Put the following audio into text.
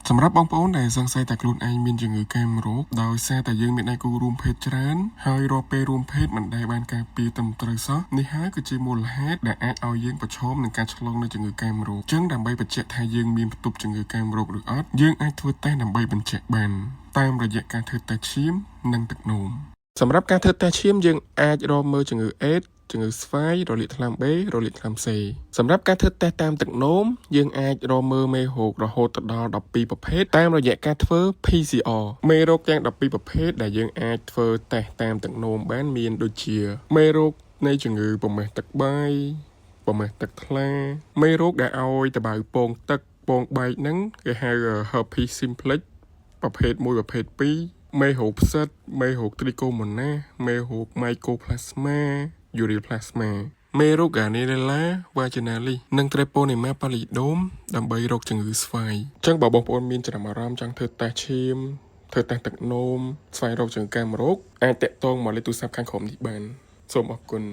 សម្រាប់បងប្អូនដែលសង្ស័យតែខ្លួនឯងមានជំងឺកាមរោគដោយសារតែយើងមានដៃគូរួមភេទច្រើនហើយរាល់ពេលរួមភេទមិនដែលបានការពារត្រឹមត្រូវសោះនេះហើយគឺជាមូលហេតុដែលអាចឲ្យយើងប្រឈមនឹងការឆ្លងនៃជំងឺកាមរោគអញ្ចឹងដើម្បីបញ្ជាក់ថាយើងមានផ្ទុកជំងឺកាមរោគឬអត់យើងអាចធ្វើតេស្តដើម្បីបញ្ជាក់បានតាមរយៈការធ្វើតេស្តឈាមនិងទឹកនោមសម្រាប់ការធ្វើតេស្តឈាមយើងអាចរកមើលជំងឺអេដស៍ជំងឺស្វាយរលាកថ្លើម B រលាកថ្លើម C សម្រាប់ការធ្វើតេស្តតាមទឹកនោមយើងអាចរកមើលមេរោគរហូតដល់12ប្រភេទតាមរយៈការធ្វើ PCR មេរោគទាំង12ប្រភេទដែលយើងអាចធ្វើតេស្តតាមទឹកនោមបានមានដូចជាមេរោគនៃជំងឺពុម្មេះទឹកបាយពុម្មេះទឹកថ្លាមេរោគដែលឲ្យតបៅពងទឹកពងបែកហ្នឹងគេហៅ herpes simplex ប្រភេទ1ប្រភេទ2មេរោគផ្សិតមេរោគ Trichomonas មេរោគ Mycoplasma Ureaplasma មេរោគ Gardnerella vaginalis និង Treponema pallidum ដើម្បីរកជំងឺស្វាយអញ្ចឹងបើបងប្អូនមានចំណាប់អារម្មណ៍ចង់ធ្វើតេស្តឈាមធ្វើតេស្តទឹកនោមស្វែងរកជំងឺកាមរោគអាចតាក់ទងមកលេខទូរស័ព្ទខាងក្រោមនេះបានសូមអរគុណ